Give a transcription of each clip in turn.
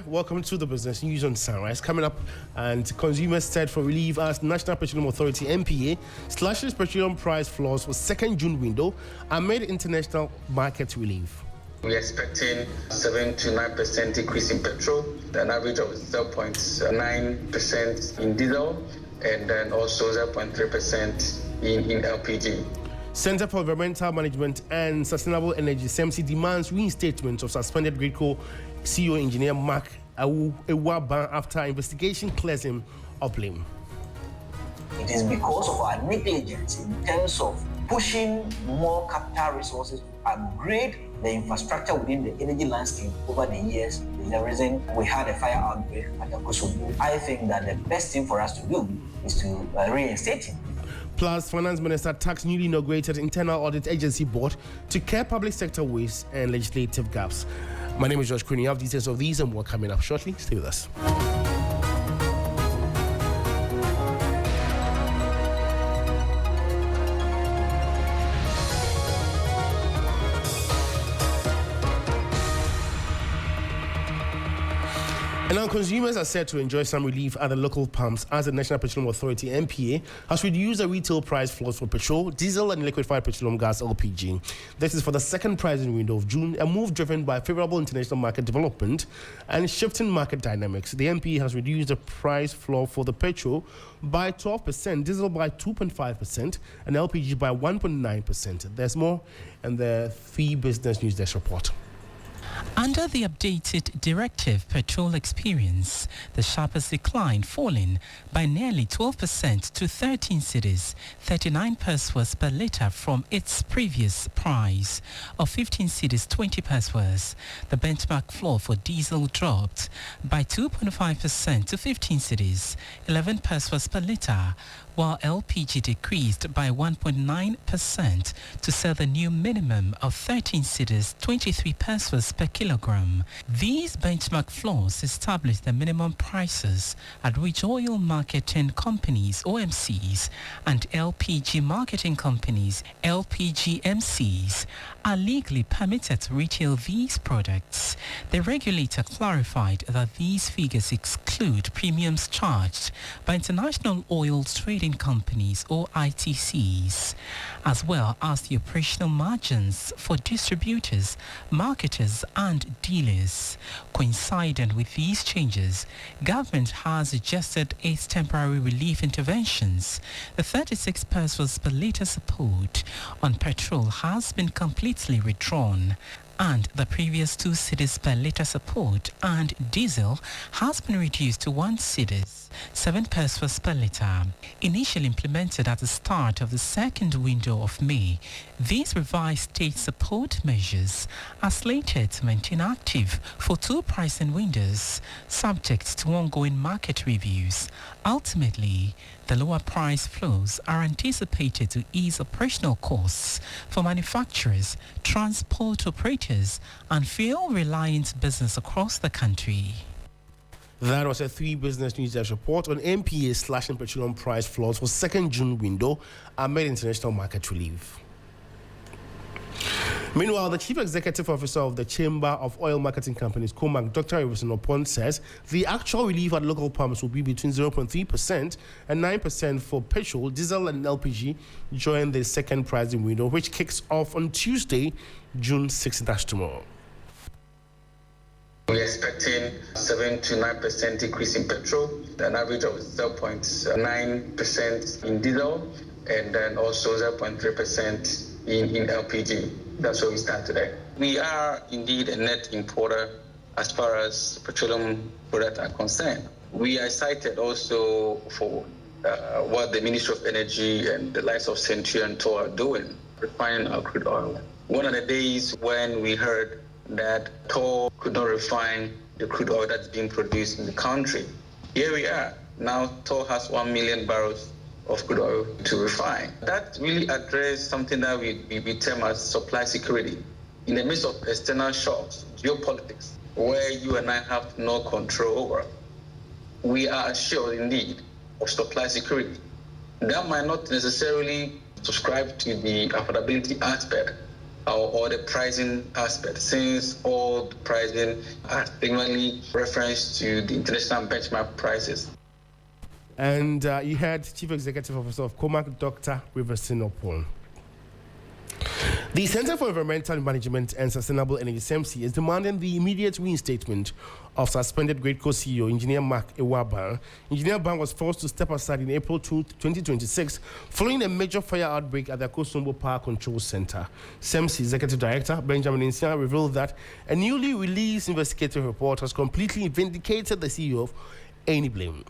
welcome to the Business News on Sunrise. Coming up, and consumers set for relief as National Petroleum Authority (NPA) slashes petroleum price floors for 2nd June window amid international market relief. We're expecting 7 to 9% increase in petrol, an average of 0.9% in diesel, and then also 0.3% in LPG. Center for Environmental Management and Sustainable Energy (CEMSI) demands reinstatement of suspended GRIDCO CEO engineer Mark Ewaba after investigation clears him of blame. It is because of our negligence in terms of pushing more capital resources to upgrade the infrastructure within the energy landscape over the years is the reason we had a fire outbreak at the Kosovo. I think that the best thing for us to do is to reinstate him. Plus, Finance Minister tasked newly inaugurated Internal Audit Agency Board to curb public sector waste and legislative gaps. My name is George Kwaning. You have details of these and more coming up shortly. Stay with us. And now consumers are set to enjoy some relief at the local pumps as the National Petroleum Authority (NPA) has reduced the retail price floors for petrol, diesel and liquefied petroleum gas (LPG). This is for the second pricing window of June, a move driven by favorable international market development and shifting market dynamics. The NPA has reduced the price floor for the petrol by 12%, diesel by 2.5% and LPG by 1.9%. There's more in the 3 Business News Desk report. Under the updated directive petrol experience, the sharpest decline falling by nearly 12% to 13 cedis, 39 pesos per litre from its previous price of 15 cedis, 20 pesos. The benchmark floor for diesel dropped by 2.5% to 15 cedis, 11 pesos per litre, while LPG decreased by 1.9% to set the new minimum of 13 cedis, 23 pesos per kilogram. These benchmark floors establish the minimum prices at which oil marketing companies, OMCs, and LPG marketing companies, LPGMCs, are legally permitted to retail these products. The regulator clarified that these figures exclude premiums charged by international oil trading companies or ITCs, as well as the operational margins for distributors, marketers and dealers. Coincident with these changes, government has adjusted its temporary relief interventions. The 36 pesos per litre support on petrol has been completely withdrawn, and the previous 2 cedis per litre support and diesel has been reduced to 1 cedis, 7 pesos per litre. Initially implemented at the start of the second window of May, these revised state support measures are slated to maintain active for 2 pricing windows, subject to ongoing market reviews. Ultimately, the lower price floors are anticipated to ease operational costs for manufacturers, transport operators, and fuel-reliant business across the country. That was a 3 Business News Desk report on NPA slashing petroleum price floors for 2nd June window amid international market relief. Meanwhile, the Chief Executive Officer of the Chamber of Oil Marketing Companies, COMAC, Dr. Iverson Opon, says the actual relief at local pumps will be between 0.3% and 9% for petrol, diesel and LPG during the second pricing window, which kicks off on Tuesday, June 6th. That's tomorrow. We're expecting 7 to 9% increase in petrol, an average of 0.9% in diesel, and then also 0.3% in LPG. That's where we stand today. We are indeed a net importer as far as petroleum products are concerned. We are cited also for what the Ministry of Energy and the likes of Century and Tor are doing, refining our crude oil. One of the days when we heard that Tor could not refine the crude oil that's being produced in the country. Here we are. Now Tor has 1 million barrels of crude oil to refine. That really addressed something that we term as supply security. In the midst of external shocks, geopolitics, where you and I have no control over, we are assured indeed of supply security. That might not necessarily subscribe to the affordability aspect, or the pricing aspect, since all the pricing are frequently referenced to the international benchmark prices. And you had Chief Executive Officer of COMAC, Dr. Riverson Opon. The Center for Environmental Management and Sustainable Energy, CEMSI, is demanding the immediate reinstatement of suspended GRADECO CEO, Engineer Mark Ewaba. Engineer Bang was forced to step aside in April 2026 following a major fire outbreak at the Akosombo Power Control Center. CEMSI Executive Director Benjamin Insia revealed that a newly released investigative report has completely vindicated the CEO of any blame.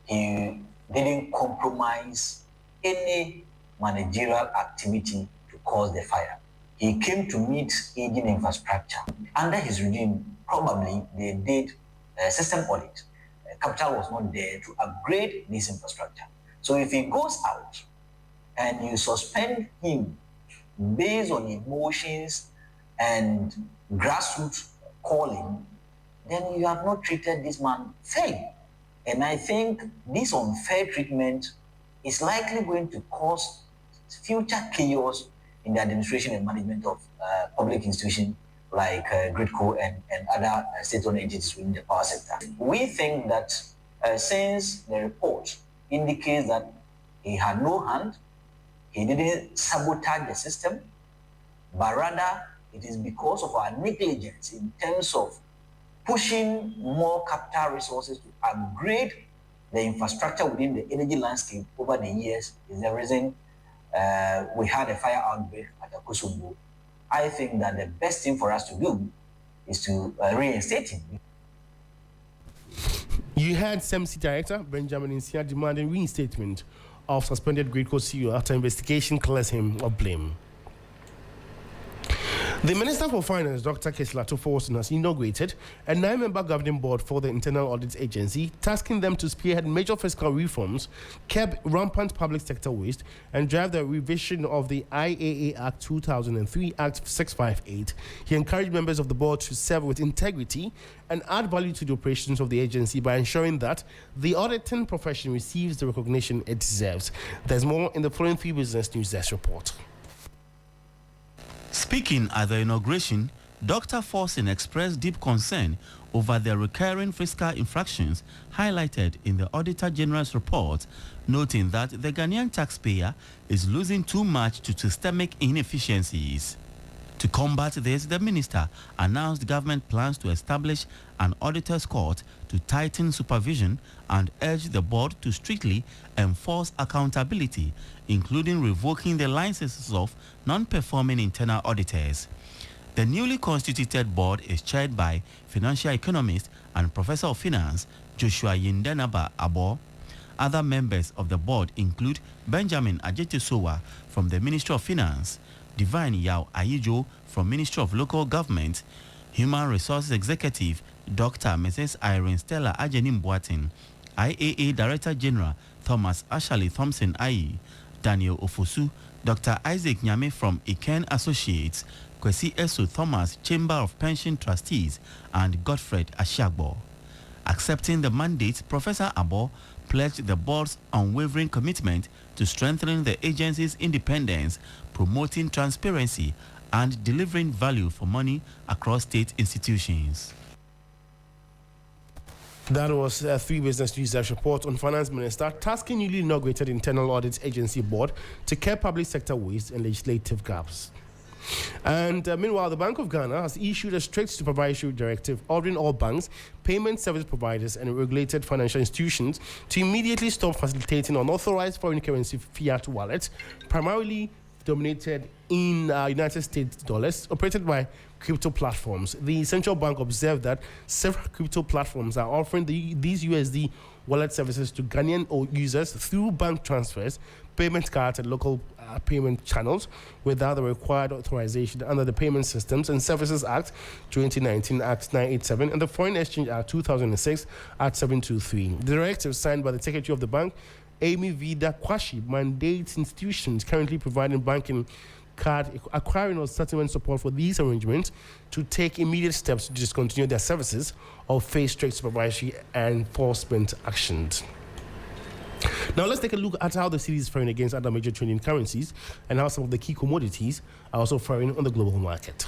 He didn't compromise any managerial activity to cause the fire. He came to meet aging infrastructure. Under his regime, probably they did a system audit. Capital was not there to upgrade this infrastructure. So if he goes out and you suspend him based on emotions and grassroots calling, then you have not treated this man fairly. And I think this unfair treatment is likely going to cause future chaos in the administration and management of public institutions like GRADECO and other state-owned entities within the power sector. We think that since the report indicates that he had no hand, he didn't sabotage the system, but rather it is because of our negligence in terms of pushing more capital resources to upgrade the infrastructure within the energy landscape over the years is the reason we had a fire outbreak at Akosombo. I think that the best thing for us to do is to reinstate him. You had CEMSI Director Benjamin Insia demanding reinstatement of suspended GRADECO CEO after investigation clears him of blame. The Minister for Finance, Dr. Kesla Tuforson, has inaugurated a 9-member governing board for the Internal Audit Agency, tasking them to spearhead major fiscal reforms, curb rampant public sector waste, and drive the revision of the IAA Act 2003, Act 658. He encouraged members of the board to serve with integrity and add value to the operations of the agency by ensuring that the auditing profession receives the recognition it deserves. There's more in the following 3 Business News Desk report. Speaking at the inauguration, Dr. Forson expressed deep concern over the recurring fiscal infractions highlighted in the Auditor General's report, noting that the Ghanaian taxpayer is losing too much to systemic inefficiencies. To combat this, the minister announced government plans to establish an auditor's court to tighten supervision and urged the board to strictly enforce accountability, including revoking the licenses of non-performing internal auditors. The newly constituted board is chaired by financial economist and professor of finance Joshua Yindenaba Abo. Other members of the board include Benjamin Ajetesowa from the Ministry of Finance, Divine Yao Ayijo from Ministry of Local Government, Human Resources Executive Dr. Mrs. Irene Stella Ajenim Boatin, IAA Director General Thomas Ashley Thompson Ayi, Daniel Ofosu, Dr. Isaac Nyame from Iken Associates, Kwesi Esu Thomas, Chamber of Pension Trustees, and Godfred Ashiagbo. Accepting the mandate, Professor Abo pledged the board's unwavering commitment to strengthening the agency's independence, promoting transparency, and delivering value for money across state institutions. That was 3 Business News report on Finance Minister tasking newly inaugurated Internal Audit Agency Board to curb public sector waste and legislative gaps. And meanwhile, the Bank of Ghana has issued a strict supervisory directive ordering all banks, payment service providers, and regulated financial institutions to immediately stop facilitating unauthorized foreign currency fiat wallets, primarily dominated in United States dollars, operated by crypto platforms. The central bank observed that several crypto platforms are offering these USD wallet services to Ghanaian users through bank transfers, payment cards, and local payment channels without the required authorization under the Payment Systems and Services Act 2019, Act 987, and the Foreign Exchange Act 2006, Act 723. The directive signed by the Secretary of the Bank, Amy Vida Kwashi, mandates institutions currently providing banking card acquiring or settlement support for these arrangements to take immediate steps to discontinue their services or face strict supervisory and enforcement actions. Now let's take a look at how the cedi is faring against other major trading currencies and how some of the key commodities are also faring on the global market.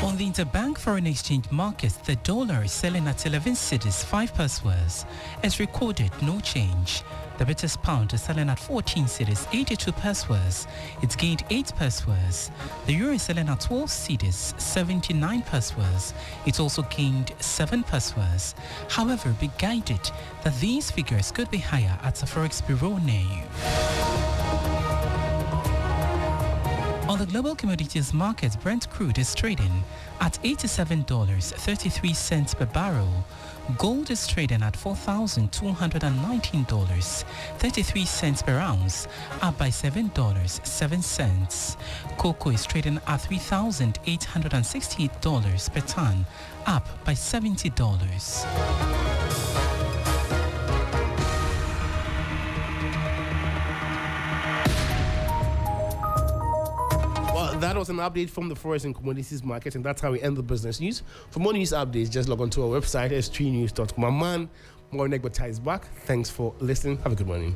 On the interbank foreign exchange markets, the dollar is selling at 11 cedis 5 pesos, as recorded no change. The British pound is selling at 14 cedis 82 pesos. It's gained 8 pesos. The euro is selling at 12 cedis 79 pesos. It's also gained 7 pesos. However, be guided that these figures could be higher at the Forex Bureau now. On the global commodities market, Brent crude is trading at $87.33 per barrel. Gold is trading at $4,219.33 per ounce, up by $7.07. Cocoa is trading at $3,868 per ton, up by $70. That was an update from the forex and commodities market, and that's how we end the business news. For more news updates, just log on to our website, s3news.com. My man, Morenegbata is back. Thanks for listening. Have a good morning.